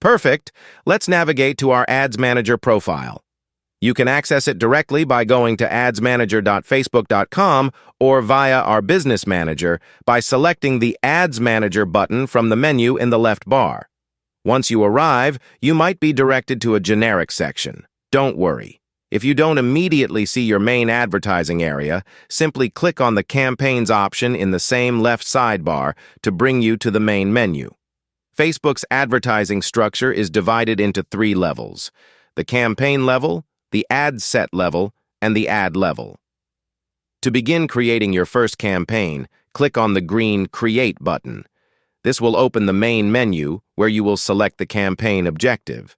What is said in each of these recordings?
Perfect. Let's navigate to our Ads Manager profile. You can access it directly by going to adsmanager.facebook.com or via our Business Manager by selecting the Ads Manager button from the menu in the left bar. Once you arrive, you might be directed to a generic section. Don't worry. If you don't immediately see your main advertising area, simply click on the Campaigns option in the same left sidebar to bring you to the main menu. Facebook's advertising structure is divided into 3 levels: the campaign level, the ad set level, and the ad level. To begin creating your first campaign, click on the green Create button. This will open the main menu where you will select the campaign objective.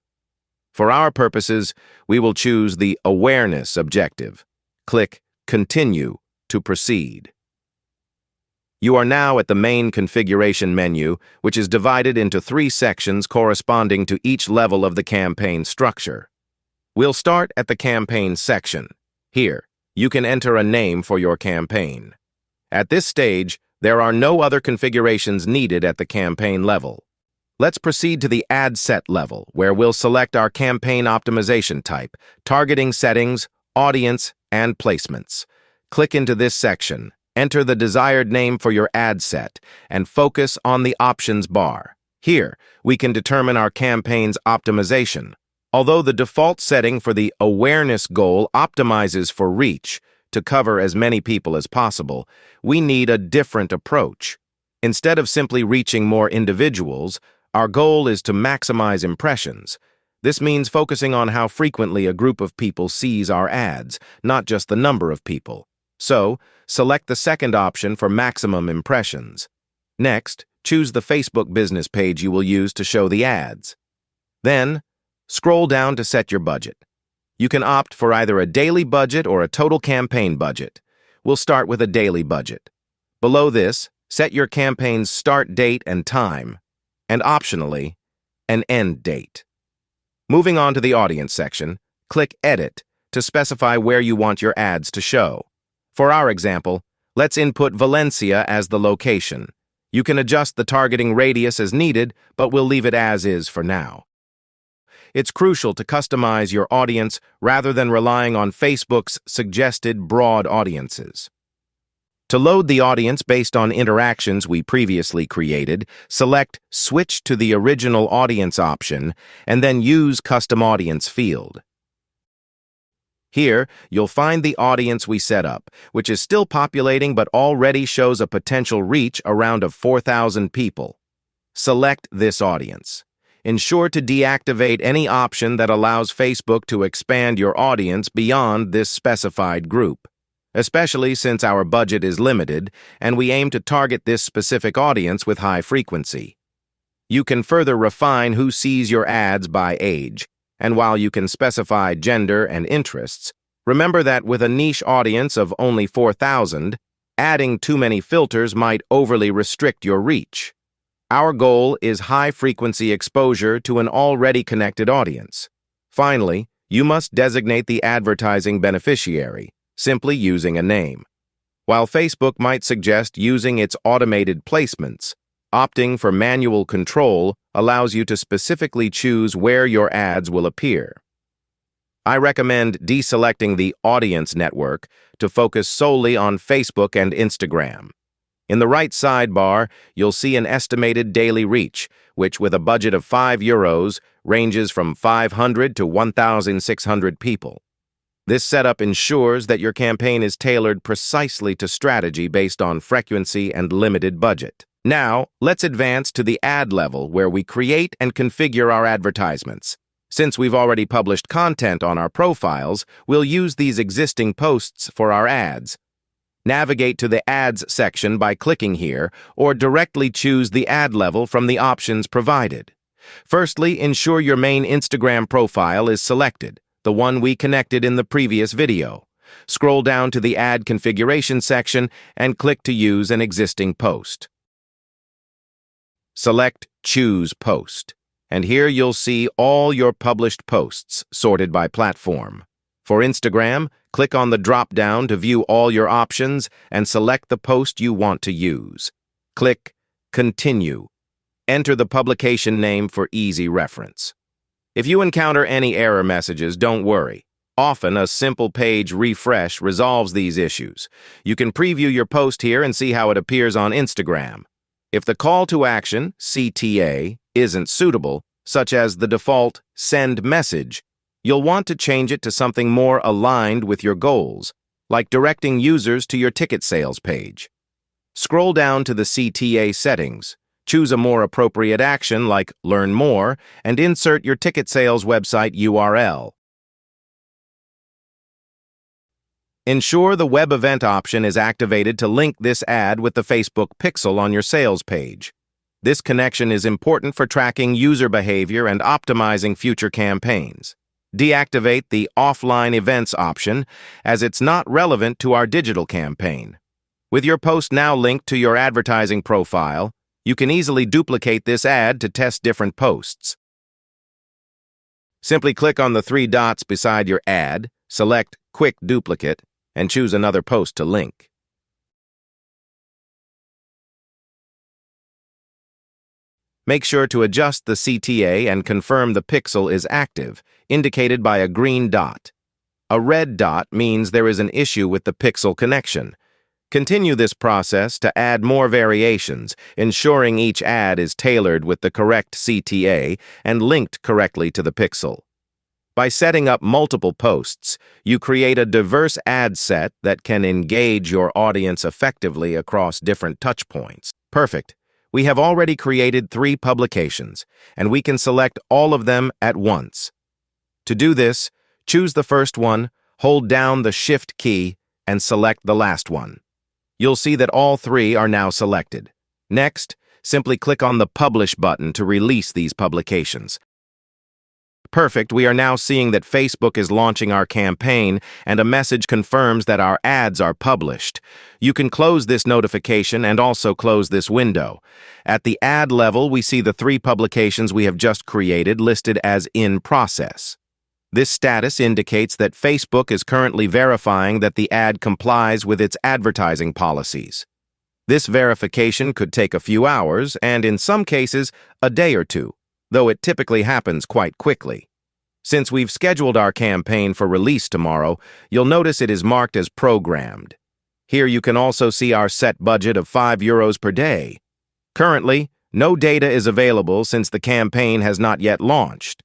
For our purposes, we will choose the Awareness objective. Click Continue to proceed. You are now at the main configuration menu, which is divided into 3 sections corresponding to each level of the campaign structure. We'll start at the campaign section. Here, you can enter a name for your campaign. At this stage, there are no other configurations needed at the campaign level. Let's proceed to the ad set level, where we'll select our campaign optimization type, targeting settings, audience, and placements. Click into this section, enter the desired name for your ad set, and focus on the options bar. Here, we can determine our campaign's optimization. Although the default setting for the awareness goal optimizes for reach, to cover as many people as possible, we need a different approach. Instead of simply reaching more individuals, our goal is to maximize impressions. This means focusing on how frequently a group of people sees our ads, not just the number of people. So, select the second option for maximum impressions. Next, choose the Facebook business page you will use to show the ads. Then, scroll down to set your budget. You can opt for either a daily budget or a total campaign budget. We'll start with a daily budget. Below this, set your campaign's start date and time, and optionally, an end date. Moving on to the audience section, click Edit to specify where you want your ads to show. For our example, let's input Valencia as the location. You can adjust the targeting radius as needed, but we'll leave it as is for now. It's crucial to customize your audience rather than relying on Facebook's suggested broad audiences. To load the audience based on interactions we previously created, select Switch to the original audience option and then use Custom Audience field. Here, you'll find the audience we set up, which is still populating but already shows a potential reach around of 4,000 people. Select this audience. Ensure to deactivate any option that allows Facebook to expand your audience beyond this specified group, especially since our budget is limited and we aim to target this specific audience with high frequency. You can further refine who sees your ads by age, and while you can specify gender and interests, remember that with a niche audience of only 4,000, adding too many filters might overly restrict your reach. Our goal is high-frequency exposure to an already connected audience. Finally, you must designate the advertising beneficiary, simply using a name. While Facebook might suggest using its automated placements, opting for manual control allows you to specifically choose where your ads will appear. I recommend deselecting the audience network to focus solely on Facebook and Instagram. In the right sidebar, you'll see an estimated daily reach, which with a budget of €5 ranges from 500 to 1,600 people. This setup ensures that your campaign is tailored precisely to strategy based on frequency and limited budget. Now, let's advance to the ad level where we create and configure our advertisements. Since we've already published content on our profiles, we'll use these existing posts for our ads. Navigate to the Ads section by clicking here, or directly choose the ad level from the options provided. Firstly, ensure your main Instagram profile is selected, the one we connected in the previous video. Scroll down to the Ad Configuration section and click to use an existing post. Select Choose Post, and here you'll see all your published posts sorted by platform. For Instagram, click on the drop-down to view all your options and select the post you want to use. Click Continue. Enter the publication name for easy reference. If you encounter any error messages, don't worry. Often, a simple page refresh resolves these issues. You can preview your post here and see how it appears on Instagram. If the call to action, CTA, isn't suitable, such as the default send message, you'll want to change it to something more aligned with your goals, like directing users to your ticket sales page. Scroll down to the CTA settings, choose a more appropriate action like Learn More, and insert your ticket sales website URL. Ensure the web event option is activated to link this ad with the Facebook pixel on your sales page. This connection is important for tracking user behavior and optimizing future campaigns. Deactivate the offline events option, as it's not relevant to our digital campaign. With your post now linked to your advertising profile, you can easily duplicate this ad to test different posts. Simply click on the three dots beside your ad, select Quick Duplicate, and choose another post to link. Make sure to adjust the CTA and confirm the pixel is active, indicated by a green dot. A red dot means there is an issue with the pixel connection. Continue this process to add more variations, ensuring each ad is tailored with the correct CTA and linked correctly to the pixel. By setting up multiple posts, you create a diverse ad set that can engage your audience effectively across different touchpoints. Perfect. We have already created 3 publications, and we can select all of them at once. To do this, choose the first one, hold down the Shift key, and select the last one. You'll see that all 3 are now selected. Next, simply click on the Publish button to release these publications. Perfect, we are now seeing that Facebook is launching our campaign and a message confirms that our ads are published. You can close this notification and also close this window. At the ad level, we see the 3 publications we have just created listed as in process. This status indicates that Facebook is currently verifying that the ad complies with its advertising policies. This verification could take a few hours and, in some cases, a day or two, though it typically happens quite quickly. Since we've scheduled our campaign for release tomorrow, you'll notice it is marked as programmed. Here you can also see our set budget of €5 per day. Currently, no data is available since the campaign has not yet launched.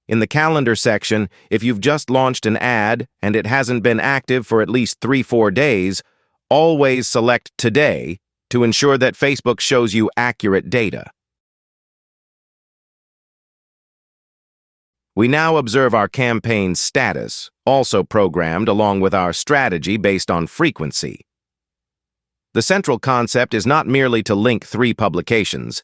In the calendar section, if you've just launched an ad and it hasn't been active for at least 3-4 days, always select Today to ensure that Facebook shows you accurate data. We now observe our campaign status, also programmed along with our strategy based on frequency. The central concept is not merely to link 3 publications.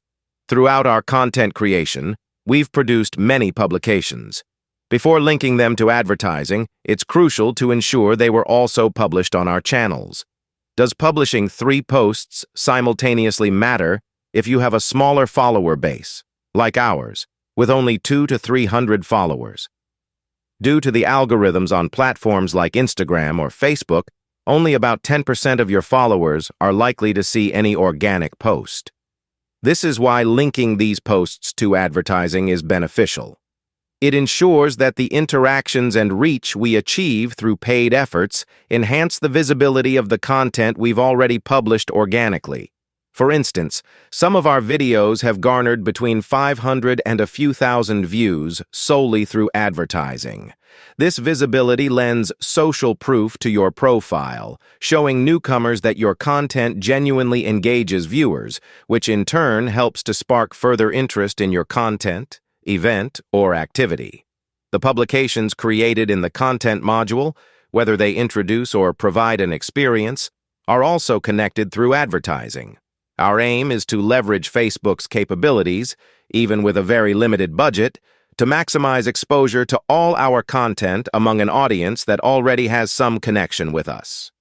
Throughout our content creation, we've produced many publications. Before linking them to advertising, it's crucial to ensure they were also published on our channels. Does publishing 3 posts simultaneously matter if you have a smaller follower base, like ours, with only 200 to 300 followers? Due to the algorithms on platforms like Instagram or Facebook, only about 10% of your followers are likely to see any organic post. This is why linking these posts to advertising is beneficial. It ensures that the interactions and reach we achieve through paid efforts enhance the visibility of the content we've already published organically. For instance, some of our videos have garnered between 500 and a few thousand views solely through advertising. This visibility lends social proof to your profile, showing newcomers that your content genuinely engages viewers, which in turn helps to spark further interest in your content, event, or activity. The publications created in the content module, whether they introduce or provide an experience, are also connected through advertising. Our aim is to leverage Facebook's capabilities, even with a very limited budget, to maximize exposure to all our content among an audience that already has some connection with us.